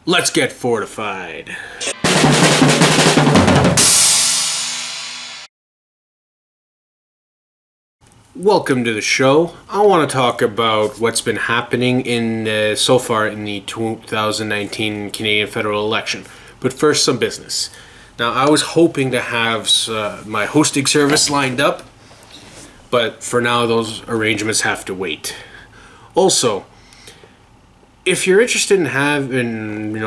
Let's get fortified. Welcome to the show. I want to talk about what's been happening so far in the 2019 Canadian federal election. But first, some business. Now, I was hoping to have my hosting service lined up, but for now, those arrangements have to wait. Also, if you're interested in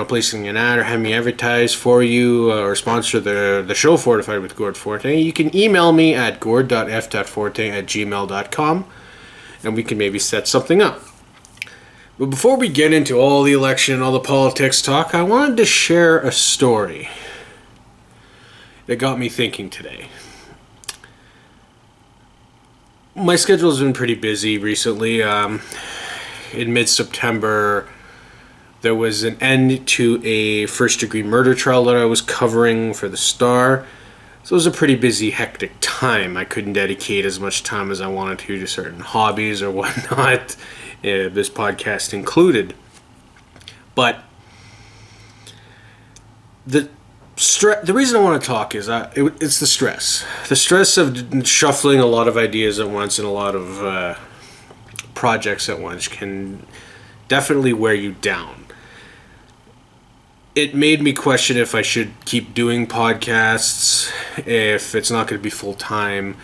placing an ad or having me advertise for you or sponsor the show Fortified with Gord Fortin, you can email me at gord.f.fortin@gmail.com and we can maybe set something up. But before we get into all the election and all the politics talk, I wanted to share a story that got me thinking today. My schedule's been pretty busy recently. In mid-September, there was an end to a first-degree murder trial that I was covering for the Star. So it was a pretty busy, hectic time. I couldn't dedicate as much time as I wanted to certain hobbies or whatnot, this podcast included. But the reason I want to talk is it's the stress. The stress of shuffling a lot of ideas at once and a lot of projects at once can definitely wear you down. It made me question if I should keep doing podcasts, if it's not going to be full time,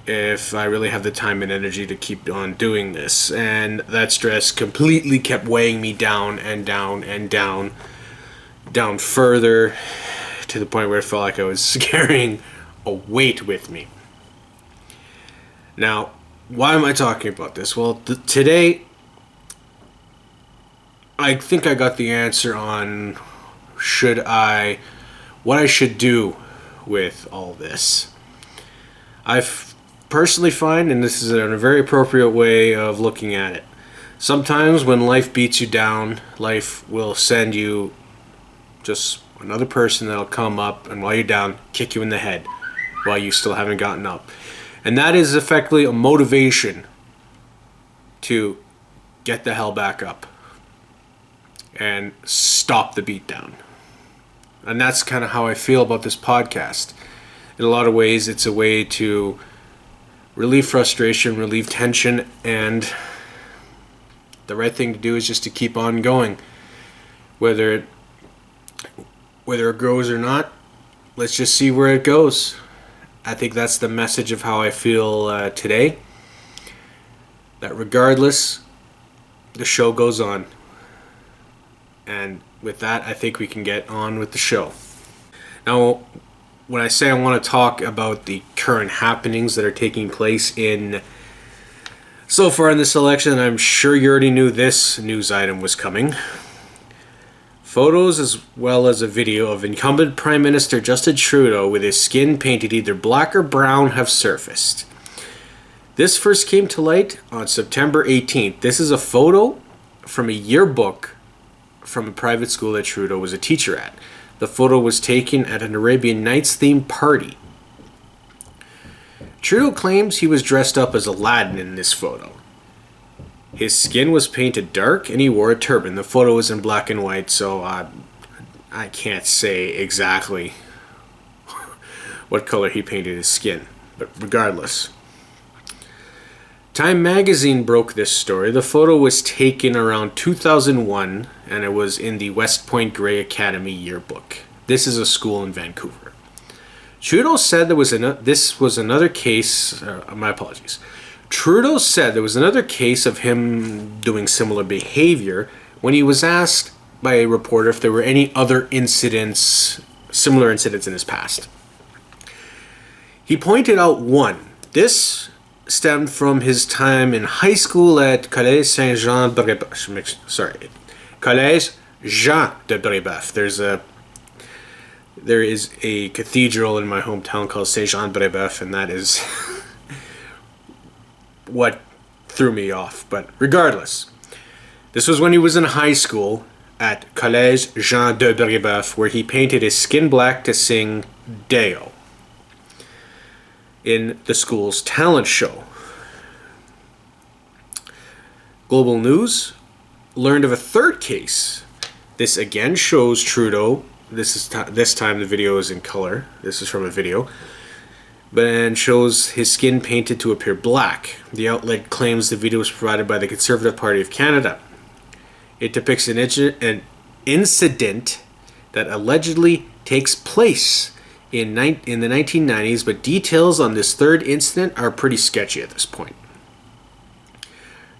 if I really have the time and energy to keep on doing this. And that stress completely kept weighing me down and down and down further, to the point where I felt like I was carrying a weight with me. Now, why am I talking about this? Well, today, I think I got the answer on what I should do with all this. I personally find, and this is a very appropriate way of looking at it, sometimes when life beats you down, life will send you just another person that'll come up and while you're down, kick you in the head while you still haven't gotten up. And that is effectively a motivation to get the hell back up and stop the beatdown. And that's kind of how I feel about this podcast. In a lot of ways, it's a way to relieve frustration, relieve tension, and the right thing to do is just to keep on going. Whether it grows or not, let's just see where it goes. I think that's the message of how I feel today. That regardless, the show goes on. And with that, I think we can get on with the show. Now, when I say I want to talk about the current happenings that are taking place so far in this election, I'm sure you already knew this news item was coming. Photos as well as a video of incumbent Prime Minister Justin Trudeau with his skin painted either black or brown have surfaced. This first came to light on September 18th. This is a photo from a yearbook from a private school that Trudeau was a teacher at. The photo was taken at an Arabian Nights themed party. Trudeau claims he was dressed up as Aladdin in this photo. His skin was painted dark and he wore a turban. The photo was in black and white, so I can't say exactly what color he painted his skin. But regardless, Time magazine broke this story. The photo was taken around 2001 and it was in the West Point Grey Academy yearbook. This is a school in Vancouver. Trudeau said this was another case, my apologies. Trudeau said there was another case of him doing similar behavior when he was asked by a reporter if there were any other similar incidents in his past. He pointed out one. This stemmed from his time in high school at Collège Collège Jean de Brébeuf. There is a cathedral in my hometown called Saint Jean de Brébeuf, and that is what threw me off. But regardless, this was when he was in high school at Collège Jean de Brébeuf, where he painted his skin black to sing Deo in the school's talent show. Global News learned of a third case This again shows Trudeau. This time the video is in color. This is from a video. And shows his skin painted to appear black. The outlet claims the video was provided by the Conservative Party of Canada. It depicts an incident that allegedly takes place in the 1990s, but details on this third incident are pretty sketchy at this point.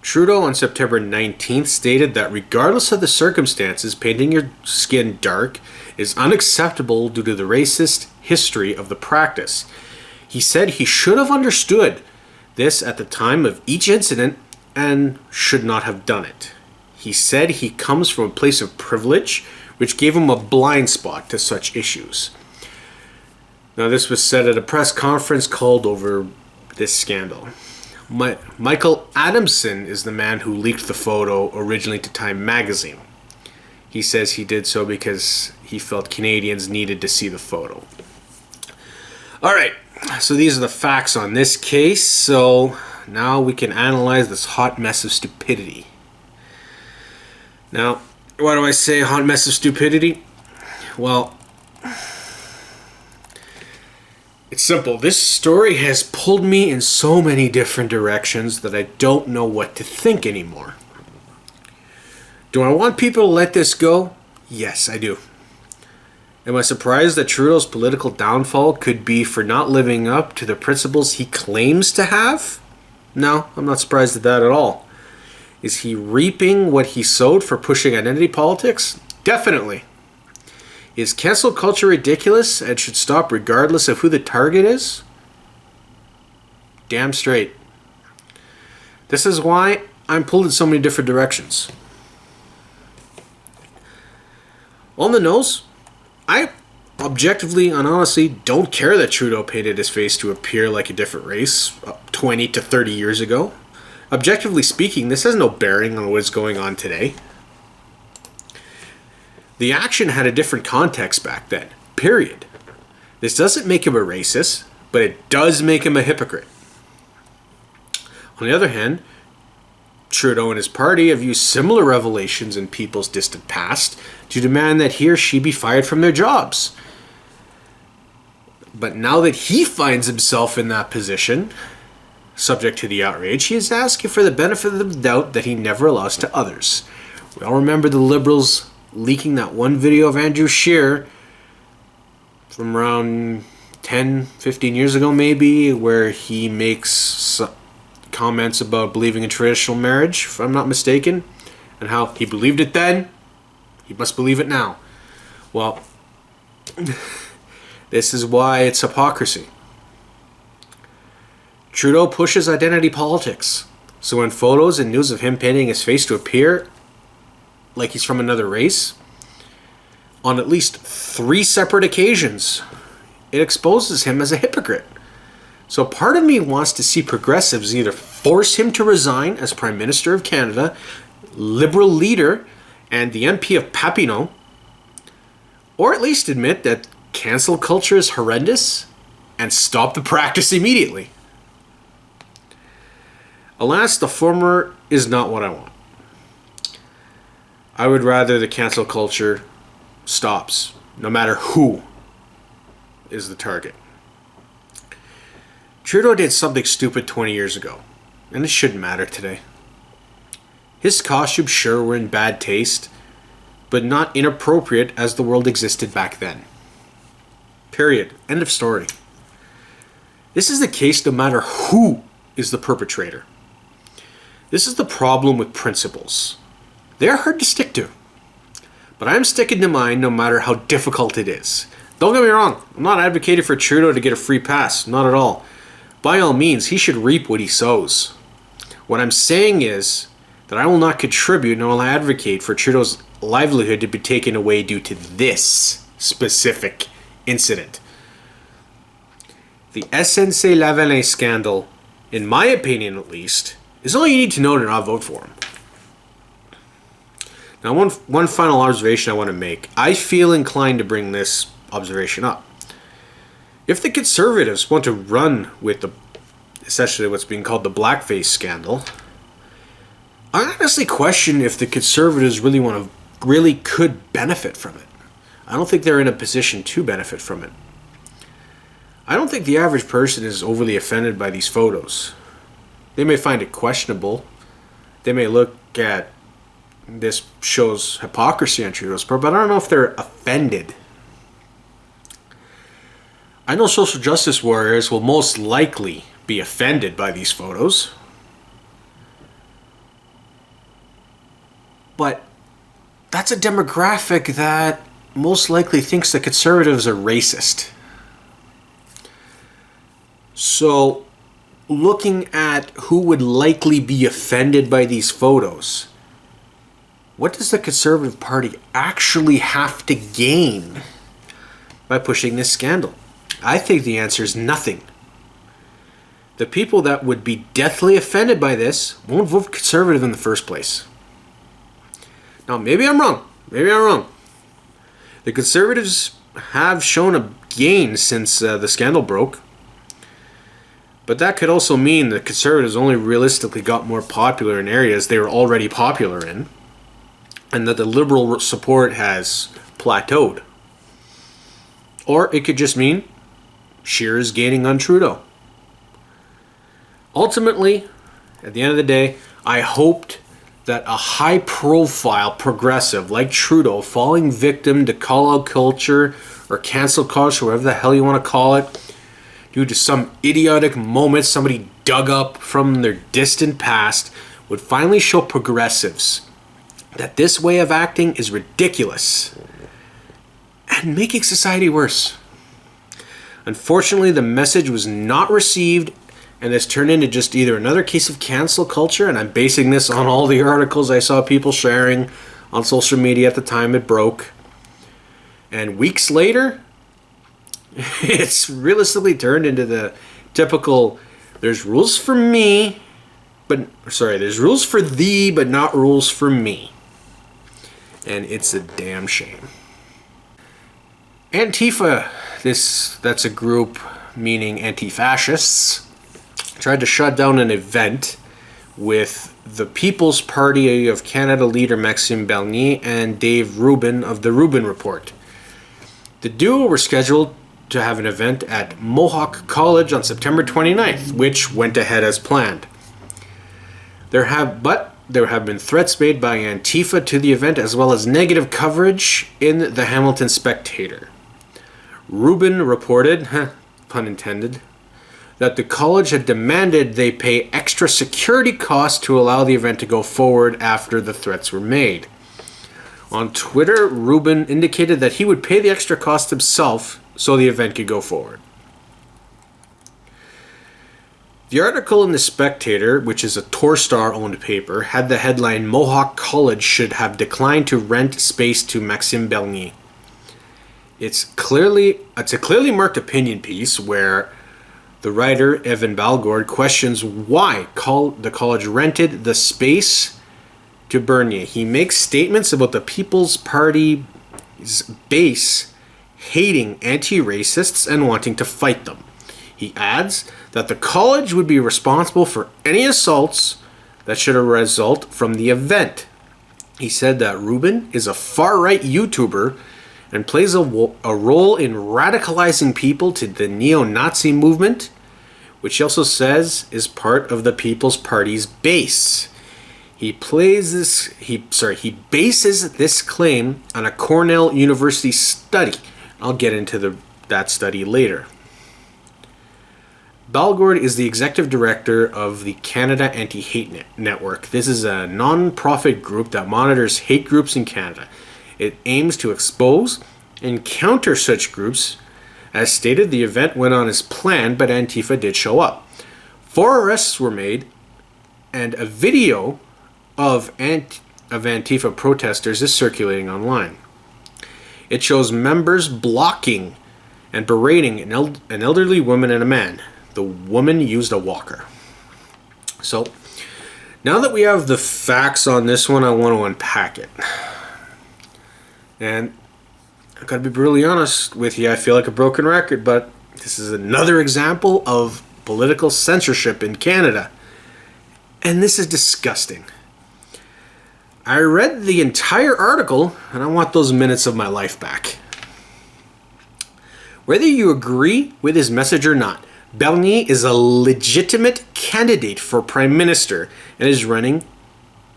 Trudeau on September 19th stated that regardless of the circumstances, painting your skin dark is unacceptable due to the racist history of the practice. He said he should have understood this at the time of each incident and should not have done it. He said he comes from a place of privilege, which gave him a blind spot to such issues. Now, this was said at a press conference called over this scandal. Michael Adamson is the man who leaked the photo originally to Time magazine. He says he did so because he felt Canadians needed to see the photo. All right, so these are the facts on this case. So now we can analyze this hot mess of stupidity. Now, why do I say hot mess of stupidity? Well, it's simple. This story has pulled me in so many different directions that I don't know what to think anymore. Do I want people to let this go? Yes, I do. Am I surprised that Trudeau's political downfall could be for not living up to the principles he claims to have? No, I'm not surprised at that at all. Is he reaping what he sowed for pushing identity politics? Definitely. Is cancel culture ridiculous and should stop regardless of who the target is? Damn straight. This is why I'm pulled in so many different directions. On the nose, I objectively and honestly don't care that Trudeau painted his face to appear like a different race 20 to 30 years ago. Objectively speaking, this has no bearing on what's going on today. The action had a different context back then, period. This doesn't make him a racist, but it does make him a hypocrite. On the other hand, Trudeau and his party have used similar revelations in people's distant past to demand that he or she be fired from their jobs. But now that he finds himself in that position, subject to the outrage, he is asking for the benefit of the doubt that he never allows to others. We all remember the Liberals leaking that one video of Andrew Scheer from around 10, 15 years ago maybe, where he makes comments about believing in traditional marriage, if I'm not mistaken, and how he believed it then, he must believe it now. Well, this is why it's hypocrisy. Trudeau pushes identity politics, so when photos and news of him painting his face to appear like he's from another race, on at least 3 separate occasions, it exposes him as a hypocrite. So part of me wants to see progressives either force him to resign as Prime Minister of Canada, Liberal leader, and the MP of Papineau, or at least admit that cancel culture is horrendous and stop the practice immediately. Alas, the former is not what I want. I would rather the cancel culture stops, no matter who is the target. Trudeau did something stupid 20 years ago, and it shouldn't matter today. His costumes sure were in bad taste, but not inappropriate as the world existed back then. Period. End of story. This is the case no matter who is the perpetrator. This is the problem with principles. They're hard to stick to. But I'm sticking to mine no matter how difficult it is. Don't get me wrong, I'm not advocating for Trudeau to get a free pass, not at all. By all means, he should reap what he sows. What I'm saying is that I will not contribute nor will advocate for Trudeau's livelihood to be taken away due to this specific incident. The SNC-Lavalin scandal, in my opinion at least, is all you need to know to not vote for him. Now, one final observation I want to make. I feel inclined to bring this observation up. If the Conservatives want to run with essentially what's being called the Blackface scandal, I honestly question if the Conservatives really want to really could benefit from it. I don't think they're in a position to benefit from it. I don't think the average person is overly offended by these photos. They may find it questionable. They may look at this shows hypocrisy on Trudeau's part, but I don't know if they're offended. I know social justice warriors will most likely be offended by these photos. But that's a demographic that most likely thinks that conservatives are racist. So, looking at who would likely be offended by these photos, what does the Conservative Party actually have to gain by pushing this scandal? I think the answer is nothing. The people that would be deathly offended by this won't vote Conservative in the first place. Now, maybe I'm wrong. The Conservatives have shown a gain since the scandal broke. But that could also mean the Conservatives only realistically got more popular in areas they were already popular in, and that the Liberal support has plateaued. Or it could just mean Scheer is gaining on Trudeau. Ultimately, at the end of the day, I hoped that a high-profile progressive like Trudeau falling victim to call-out culture or cancel culture, whatever the hell you want to call it, due to some idiotic moment somebody dug up from their distant past, would finally show progressives that this way of acting is ridiculous and making society worse. Unfortunately, the message was not received, and this turned into just either another case of cancel culture, and I'm basing this on all the articles I saw people sharing on social media at the time it broke. And weeks later, it's realistically turned into the typical, there's rules for me, there's rules for thee, but not rules for me. And it's a damn shame. Antifa, that's a group meaning anti-fascists, tried to shut down an event with the People's Party of Canada leader Maxime Bernier and Dave Rubin of the Rubin Report. The duo were scheduled to have an event at Mohawk College on September 29th, which went ahead as planned. There have been threats made by Antifa to the event, as well as negative coverage in the Hamilton Spectator. Rubin reported, pun intended, that the college had demanded they pay extra security costs to allow the event to go forward after the threats were made. On Twitter, Rubin indicated that he would pay the extra cost himself so the event could go forward. The article in The Spectator, which is a Torstar-owned paper, had the headline, "Mohawk College should have declined to rent space to Maxime Bernier." It's a clearly marked opinion piece where the writer, Evan Balgord, questions why the college rented the space to Bernier. He makes statements about the People's Party's base hating anti-racists and wanting to fight them. He adds that the college would be responsible for any assaults that should result from the event. He said that Rubin is a far-right YouTuber and plays a role in radicalizing people to the neo-Nazi movement, which he also says is part of the People's Party's base. He bases this claim on a Cornell University study. I'll get into that study later. Balgord is the executive director of the Canada Anti-Hate Network. This is a non-profit group that monitors hate groups in Canada. It aims to expose and counter such groups. As stated, the event went on as planned, but Antifa did show up. 4 arrests were made, and a video of Antifa protesters is circulating online. It shows members blocking and berating an elderly woman and a man. The woman used a walker. So, now that we have the facts on this one, I want to unpack it. And I've got to be brutally honest with you, I feel like a broken record, but this is another example of political censorship in Canada. And this is disgusting. I read the entire article, and I want those minutes of my life back. Whether you agree with his message or not, Bernier is a legitimate candidate for Prime Minister and is running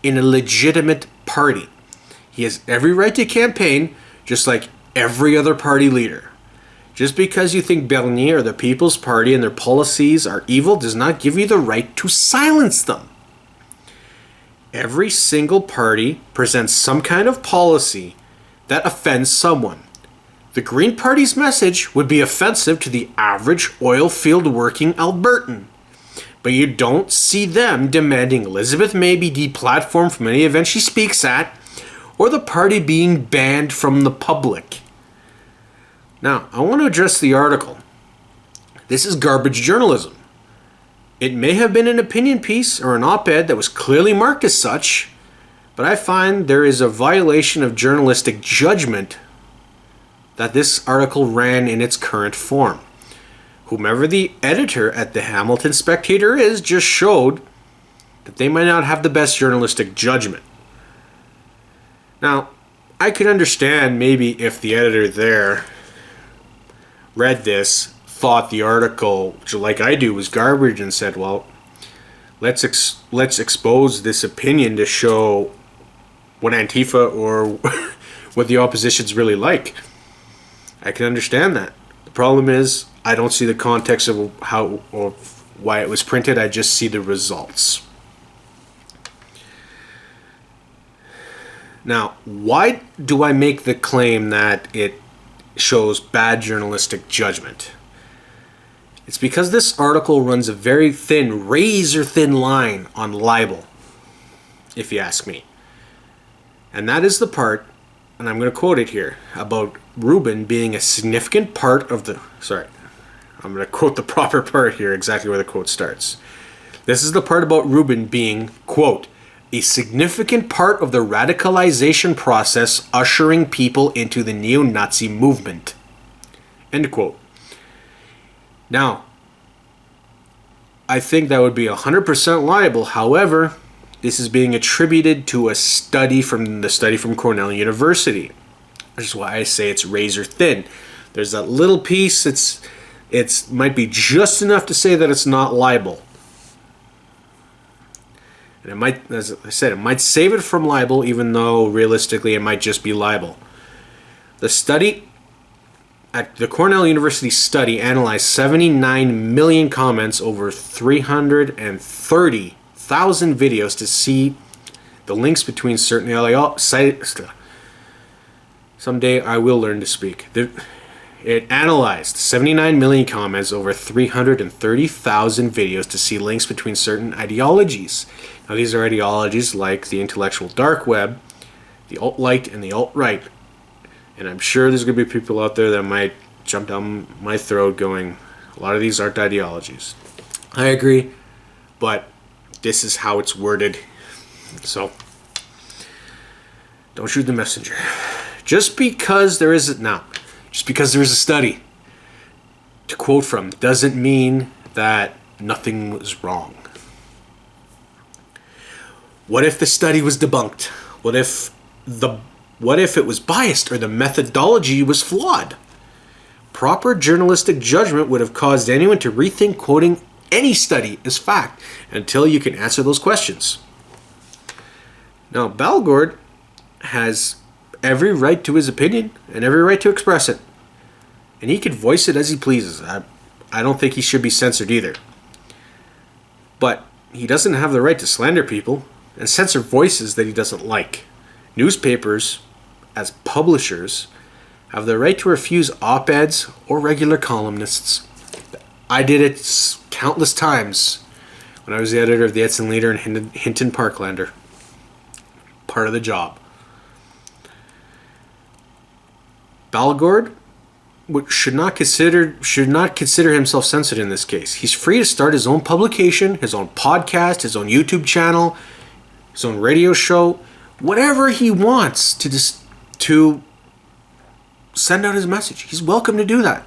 in a legitimate party. He has every right to campaign, just like every other party leader. Just because you think Bernier or the People's Party and their policies are evil does not give you the right to silence them. Every single party presents some kind of policy that offends someone. The Green Party's message would be offensive to the average oil field working Albertan. But you don't see them demanding Elizabeth May be deplatformed from any event she speaks at, or the party being banned from the public. Now, I want to address the article. This is garbage journalism. It may have been an opinion piece or an op-ed that was clearly marked as such, but I find there is a violation of journalistic judgment that this article ran in its current form. Whomever the editor at the Hamilton Spectator is just showed that they might not have the best journalistic judgment. Now, I could understand maybe if the editor there read this, thought the article, like I do, was garbage and said, well, let's expose this opinion to show what Antifa or what the opposition's really like. I can understand that. The problem is I don't see the context of how or why it was printed. I just see the results. Now, why do I make the claim that it shows bad journalistic judgment? It's because this article runs a very thin, razor-thin line on libel, if you ask me. And that is the part, and I'm going to quote it here, about Rubin being a significant part of the... Sorry, I'm going to quote the proper part here, exactly where the quote starts. This is the part about Rubin being, quote, a significant part of the radicalization process ushering people into the neo-Nazi movement. End quote. Now, I think that would be 100% liable. However, this is being attributed to a study from Cornell University. Which is why I say it's razor thin. There's that little piece, it's might be just enough to say that it's not libel. And it might, as I said, it might save it from libel, even though realistically it might just be libel. The study at the Cornell University study analyzed 79 million comments over 330,000 videos to see the links between certain sites. Someday I will learn to speak. It analyzed 79 million comments over 330,000 videos to see links between certain ideologies. Now, these are ideologies like the intellectual dark web, the alt-right, and the alt-right. And I'm sure there's going to be people out there that might jump down my throat going, a lot of these aren't ideologies. I agree, but this is how it's worded. So, don't shoot the messenger. Just because there is a study to quote from doesn't mean that nothing was wrong. What if the study was debunked? What if it was biased or the methodology was flawed? Proper journalistic judgment would have caused anyone to rethink quoting any study as fact until you can answer those questions. Now, Balgord has every right to his opinion and every right to express it. And he can voice it as he pleases. I don't think he should be censored either. But he doesn't have the right to slander people and censor voices that he doesn't like. Newspapers, as publishers, have the right to refuse op-eds or regular columnists. I did it countless times when I was the editor of the Edson Leader and Hinton Parklander. Part of the job. Balgord should not consider himself censored in this case. He's free to start his own publication, his own podcast, his own YouTube channel, his own radio show, whatever he wants to send out his message. He's welcome to do that.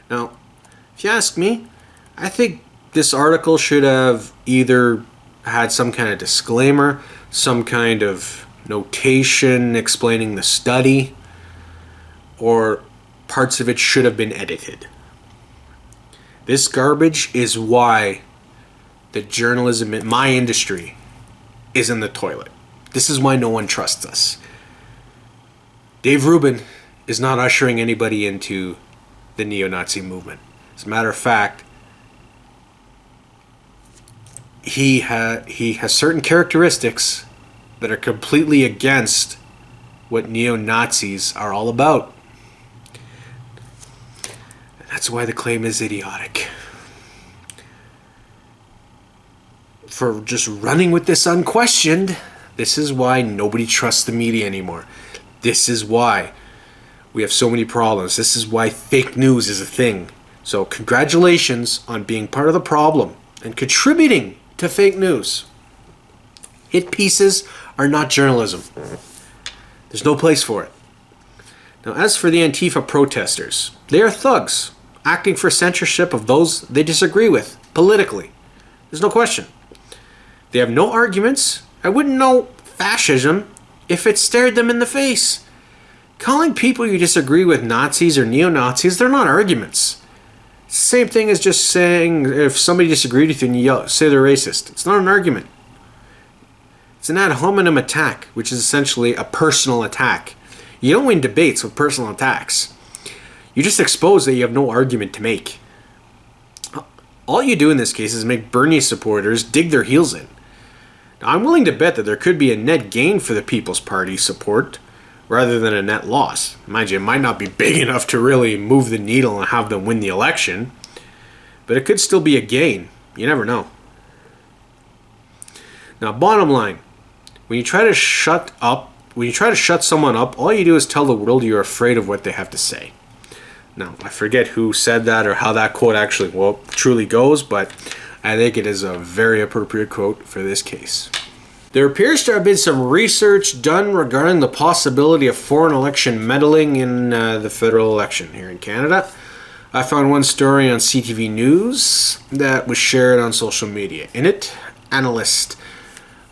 Now, if you ask me, I think this article should have either had some kind of disclaimer, some kind of notation explaining the study, or parts of it should have been edited. This garbage is why the journalism in my industry is in the toilet. This is why no one trusts us. Dave Rubin is not ushering anybody into the neo-Nazi movement. As a matter of fact, he has certain characteristics that are completely against what neo-Nazis are all about. That's why the claim is idiotic. For just running with this unquestioned, this is why nobody trusts the media anymore. This is why we have so many problems. This is why fake news is a thing. So congratulations on being part of the problem and contributing to fake news. Hit pieces are not journalism. There's no place for it. Now, as for the Antifa protesters, they are thugs acting for censorship of those they disagree with politically. There's no question. They have no arguments. I wouldn't know fascism if it stared them in the face. Calling people you disagree with Nazis or neo-Nazis, they're not arguments. It's the same thing as just saying if somebody disagreed with you and you say they're racist. It's not an argument. It's an ad hominem attack, which is essentially a personal attack. You don't win debates with personal attacks. You just expose that you have no argument to make. All you do in this case is make Bernie supporters dig their heels in. Now, I'm willing to bet that there could be a net gain for the People's Party support rather than a net loss. Mind you, it might not be big enough to really move the needle and have them win the election, but it could still be a gain. You never know. Now, bottom line, when you try to shut someone up, all you do is tell the world you're afraid of what they have to say. Now, I forget who said that or how that quote actually truly goes, but I think it is a very appropriate quote for this case. There appears to have been some research done regarding the possibility of foreign election meddling in the federal election here in Canada. I found one story on CTV News that was shared on social media. In it, analyst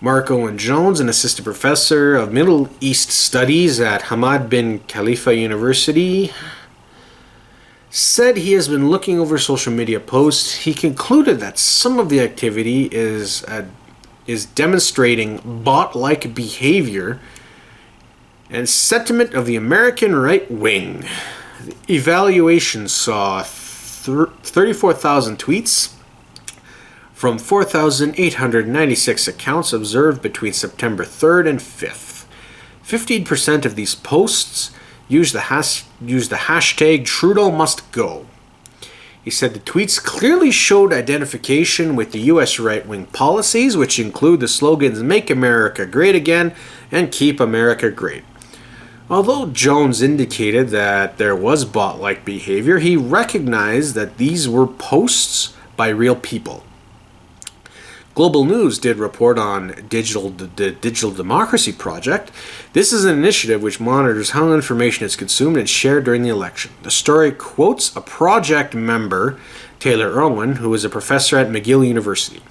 Mark Owen Jones, an assistant professor of Middle East Studies at Hamad bin Khalifa University, said he has been looking over social media posts. He concluded that some of the activity is demonstrating bot-like behavior and sentiment of the American right wing. The evaluation saw 34,000 tweets from 4,896 accounts observed between September 3rd and 5th. 15% of these posts use the hashtag Trudeau must go. He said the tweets clearly showed identification with the U.S. right-wing policies, which include the slogans Make America Great Again and Keep America Great. Although Jones indicated that there was bot-like behavior, he recognized that these were posts by real people. Global News did report on the Digital Democracy Project. This is an initiative which monitors how information is consumed and shared during the election. The story quotes a project member, Taylor Irwin, who is a professor at McGill University.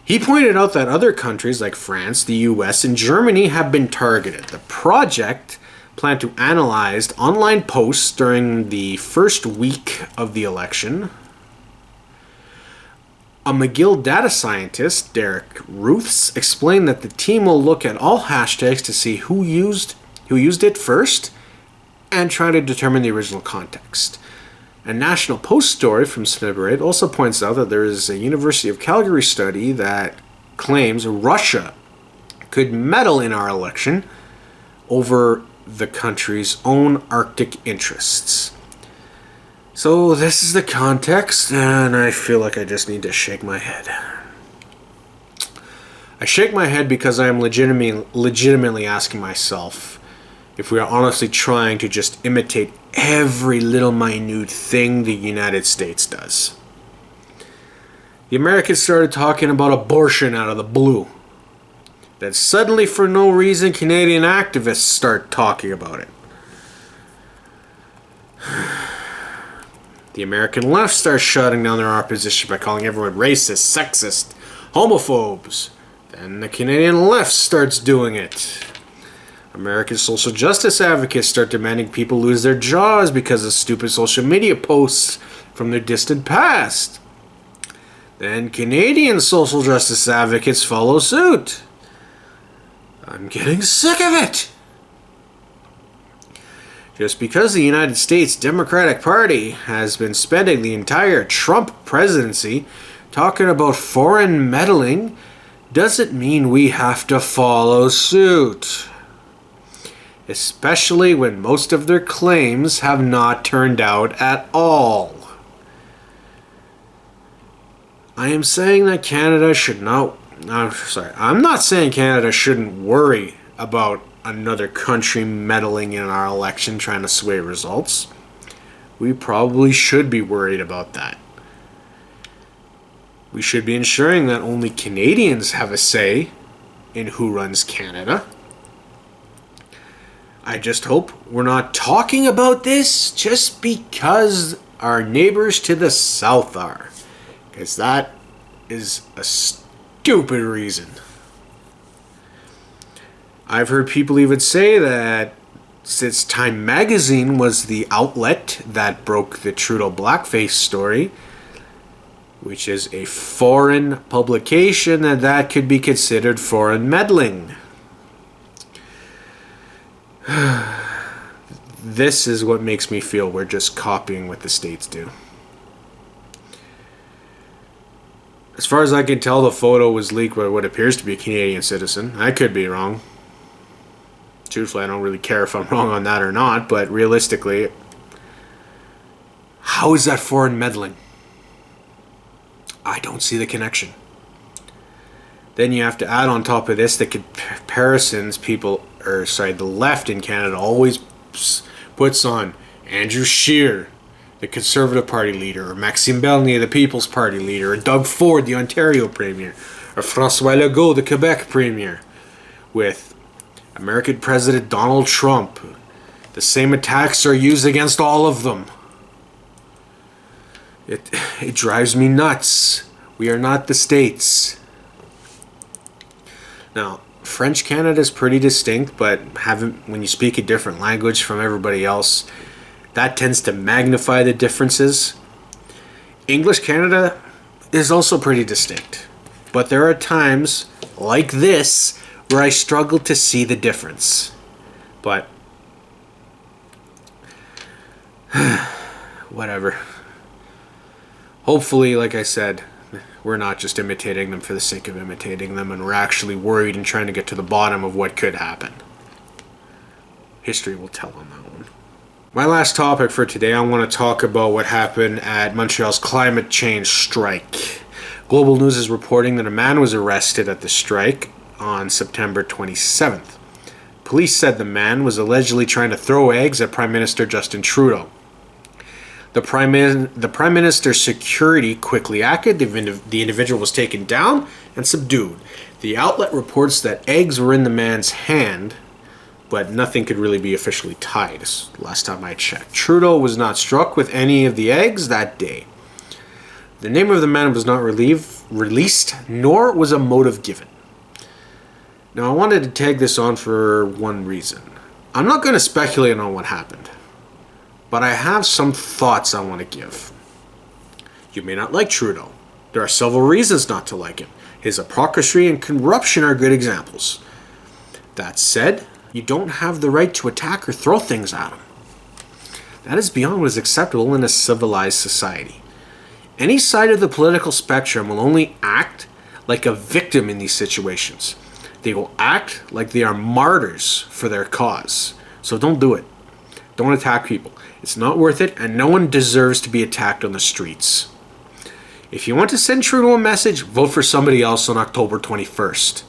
He pointed out that other countries like France, the US, and Germany have been targeted. The project planned to analyze online posts during the first week of the election. A McGill data scientist, Derek Ruths, explained that the team will look at all hashtags to see who used it first and try to determine the original context. A National Post story from Snibberate also points out that there is a University of Calgary study that claims Russia could meddle in our election over the country's own Arctic interests. So this is the context, and I feel like I just need to shake my head. I shake my head because I am legitimately asking myself if we are honestly trying to just imitate every little minute thing the United States does. The Americans started talking about abortion out of the blue. Then suddenly, for no reason, Canadian activists start talking about it. The American left starts shutting down their opposition by calling everyone racist, sexist, homophobes, Then the Canadian left starts doing it. American social justice advocates start demanding people lose their jobs because of stupid social media posts from their distant past. Then Canadian social justice advocates follow suit. I'm getting sick of it. Just because the United States Democratic Party has been spending the entire Trump presidency talking about foreign meddling doesn't mean we have to follow suit. Especially when most of their claims have not turned out at all. I am saying that Canada should not... I'm not saying Canada shouldn't worry about another country meddling in our election trying to sway results. We probably should be worried about that. We should be ensuring that only Canadians have a say in who runs Canada. I just hope we're not talking about this just because our neighbors to the south are. Because that is a stupid reason. I've heard people even say that since Time Magazine was the outlet that broke the Trudeau Blackface story, which is a foreign publication, that could be considered foreign meddling. This is what makes me feel we're just copying what the States do. As far as I can tell, the photo was leaked by what appears to be a Canadian citizen. I could be wrong. Truthfully, I don't really care if I'm wrong on that or not, but realistically, how is that foreign meddling? I don't see the connection. Then you have to add on top of this the comparisons the left in Canada always puts on Andrew Scheer, the Conservative Party leader, or Maxime Bernier, the People's Party leader, or Doug Ford, the Ontario Premier, or François Legault, the Quebec Premier, with American President Donald Trump. The same attacks are used against all of them. It drives me nuts. We are not the States. Now, French Canada is pretty distinct, but when you speak a different language from everybody else, that tends to magnify the differences. English Canada is also pretty distinct, but there are times like this where I struggle to see the difference. But whatever. Hopefully, like I said, we're not just imitating them for the sake of imitating them, and we're actually worried and trying to get to the bottom of what could happen. History will tell on that one. My last topic for today, I want to talk about what happened at Montreal's climate change strike. Global News is reporting that a man was arrested at the strike on September 27th. Police said the man was allegedly trying to throw eggs at Prime Minister Justin Trudeau. The Prime Minister's security quickly acted. The individual was taken down and subdued. The outlet reports that eggs were in the man's hand, but nothing could really be officially tied, last time I checked. Trudeau was not struck with any of the eggs that day. The name of the man was not released, nor was a motive given. Now, I wanted to tag this on for one reason. I'm not going to speculate on what happened, but I have some thoughts I want to give. You may not like Trudeau. There are several reasons not to like him. His hypocrisy and corruption are good examples. That said, you don't have the right to attack or throw things at him. That is beyond what is acceptable in a civilized society. Any side of the political spectrum will only act like a victim in these situations. They will act like they are martyrs for their cause. So don't do it. Don't attack people. It's not worth it, and no one deserves to be attacked on the streets. If you want to send Trudeau a message, vote for somebody else on October 21st.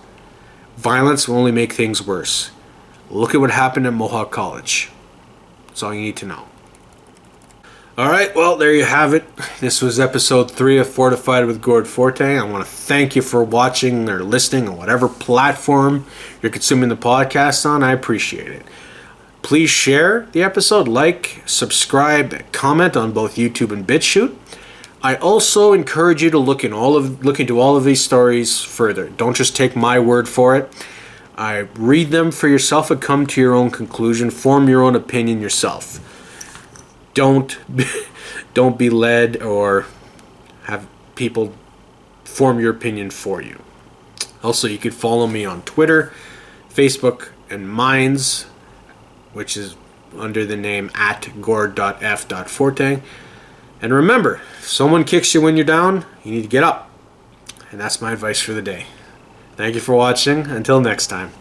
Violence will only make things worse. Look at what happened at Mohawk College. That's all you need to know. Alright, well, there you have it. This was episode 3 of Fortified with Gord Fortin. I want to thank you for watching or listening on whatever platform you're consuming the podcast on. I appreciate it. Please share the episode, like, subscribe, comment on both YouTube and BitChute. I also encourage you to look into all of these stories further. Don't just take my word for it. I read them for yourself and come to your own conclusion. Form your own opinion yourself. Don't be led or have people form your opinion for you. Also, you could follow me on Twitter, Facebook, and Minds, which is under the name @gord.f.fortin. And remember, if someone kicks you when you're down, you need to get up. And that's my advice for the day. Thank you for watching. Until next time.